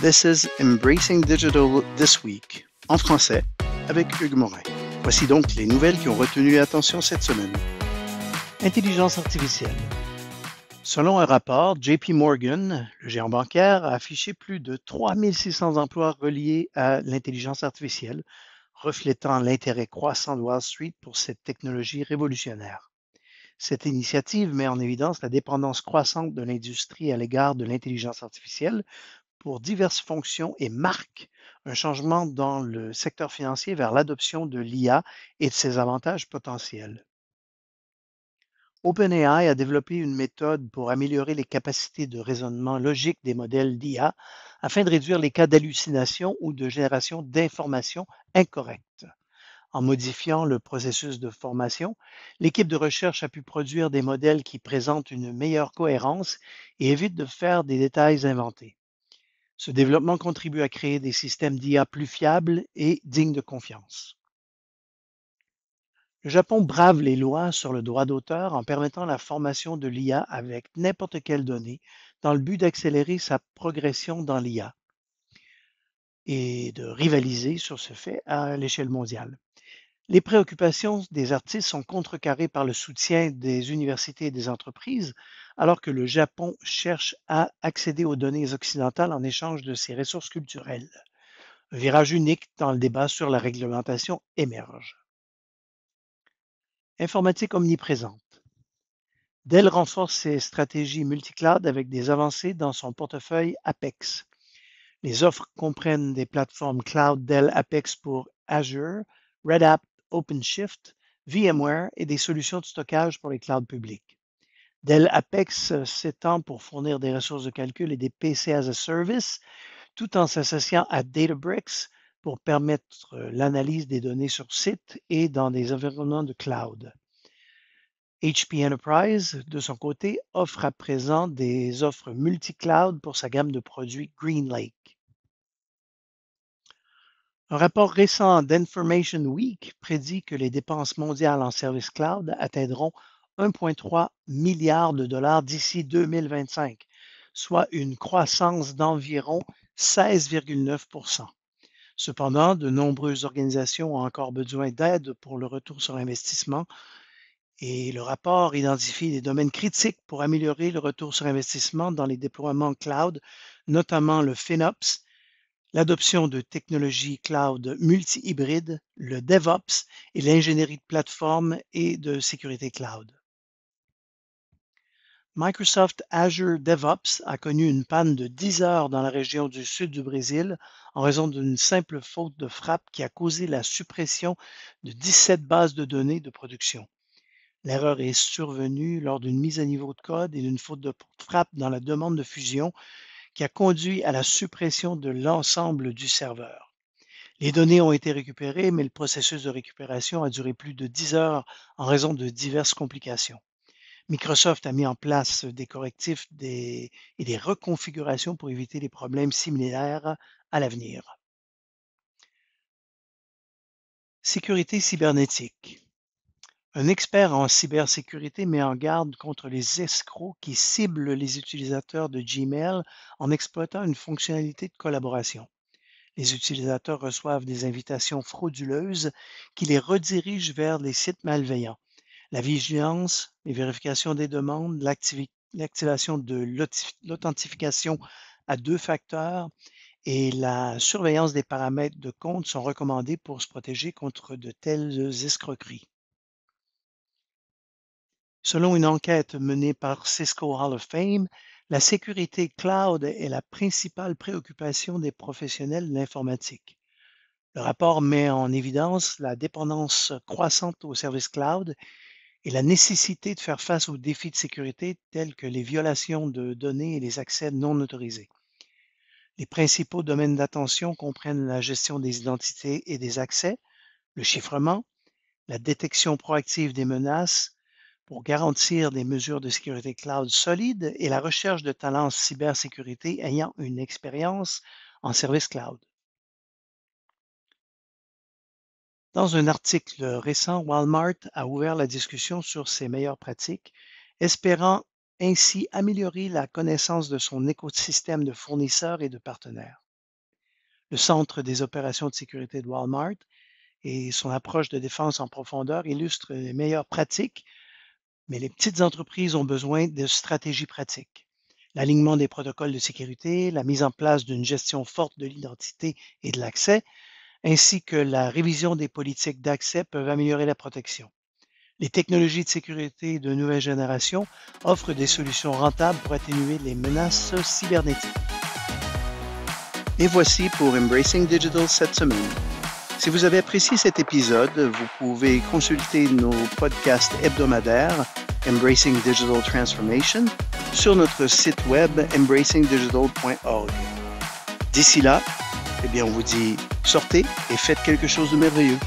This is Embracing Digital This Week, en français, avec Hugues Morin. Voici donc les nouvelles qui ont retenu l'attention cette semaine. Intelligence artificielle. Selon un rapport, JP Morgan, le géant bancaire, a affiché plus de 3600 emplois reliés à l'intelligence artificielle, reflétant l'intérêt croissant de Wall Street pour cette technologie révolutionnaire. Cette initiative met en évidence la dépendance croissante de l'industrie à l'égard de l'intelligence artificielle pour diverses fonctions et marque un changement dans le secteur financier vers l'adoption de l'IA et de ses avantages potentiels. OpenAI a développé une méthode pour améliorer les capacités de raisonnement logique des modèles d'IA afin de réduire les cas d'hallucination ou de génération d'informations incorrectes. En modifiant le processus de formation, l'équipe de recherche a pu produire des modèles qui présentent une meilleure cohérence et évitent de faire des détails inventés. Ce développement contribue à créer des systèmes d'IA plus fiables et dignes de confiance. Le Japon brave les lois sur le droit d'auteur en permettant la formation de l'IA avec n'importe quelle donnée dans le but d'accélérer sa progression dans l'IA et de rivaliser sur ce fait à l'échelle mondiale. Les préoccupations des artistes sont contrecarrées par le soutien des universités et des entreprises, alors que le Japon cherche à accéder aux données occidentales en échange de ses ressources culturelles. Un virage unique dans le débat sur la réglementation émerge. Informatique omniprésente. Dell renforce ses stratégies multicloud avec des avancées dans son portefeuille Apex. Les offres comprennent des plateformes cloud Dell Apex pour Azure, Red Hat OpenShift, VMware et des solutions de stockage pour les clouds publics. Dell Apex s'étend pour fournir des ressources de calcul et des PC as a service, tout en s'associant à Databricks pour permettre l'analyse des données sur site et dans des environnements de cloud. HP Enterprise, de son côté, offre à présent des offres multi-cloud pour sa gamme de produits GreenLake. Un rapport récent d'Information Week prédit que les dépenses mondiales en services cloud atteindront 1,3 milliard de dollars d'ici 2025, soit une croissance d'environ 16,9%. Cependant, de nombreuses organisations ont encore besoin d'aide pour le retour sur investissement et le rapport identifie des domaines critiques pour améliorer le retour sur investissement dans les déploiements cloud, notamment le FinOps, l'adoption de technologies cloud multi-hybrides, le DevOps et l'ingénierie de plateforme et de sécurité cloud. Microsoft Azure DevOps a connu une panne de 10 heures dans la région du sud du Brésil en raison d'une simple faute de frappe qui a causé la suppression de 17 bases de données de production. L'erreur est survenue lors d'une mise à niveau de code et d'une faute de frappe dans la demande de fusion qui a conduit à la suppression de l'ensemble du serveur. Les données ont été récupérées, mais le processus de récupération a duré plus de 10 heures en raison de diverses complications. Microsoft a mis en place des correctifs et des reconfigurations pour éviter des problèmes similaires à l'avenir. Sécurité cybernétique. Un expert en cybersécurité met en garde contre les escrocs qui ciblent les utilisateurs de Gmail en exploitant une fonctionnalité de collaboration. Les utilisateurs reçoivent des invitations frauduleuses qui les redirigent vers les sites malveillants. La vigilance, les vérifications des demandes, l'activation de l'authentification à 2 facteurs et la surveillance des paramètres de compte sont recommandés pour se protéger contre de telles escroqueries. Selon une enquête menée par Cisco Hall of Fame, la sécurité cloud est la principale préoccupation des professionnels de l'informatique. Le rapport met en évidence la dépendance croissante aux services cloud et la nécessité de faire face aux défis de sécurité tels que les violations de données et les accès non autorisés. Les principaux domaines d'attention comprennent la gestion des identités et des accès, le chiffrement, la détection proactive des menaces pour garantir des mesures de sécurité cloud solides et la recherche de talents en cybersécurité ayant une expérience en service cloud. Dans un article récent, Walmart a ouvert la discussion sur ses meilleures pratiques, espérant ainsi améliorer la connaissance de son écosystème de fournisseurs et de partenaires. Le Centre des opérations de sécurité de Walmart et son approche de défense en profondeur illustrent les meilleures pratiques, mais les petites entreprises ont besoin de stratégies pratiques. L'alignement des protocoles de sécurité, la mise en place d'une gestion forte de l'identité et de l'accès, ainsi que la révision des politiques d'accès peuvent améliorer la protection. Les technologies de sécurité de nouvelle génération offrent des solutions rentables pour atténuer les menaces cybernétiques. Et voici pour Embracing Digital cette semaine. Si vous avez apprécié cet épisode, vous pouvez consulter nos podcasts hebdomadaires Embracing Digital Transformation sur notre site web embracingdigital.org. D'ici là, on vous dit sortez et faites quelque chose de merveilleux.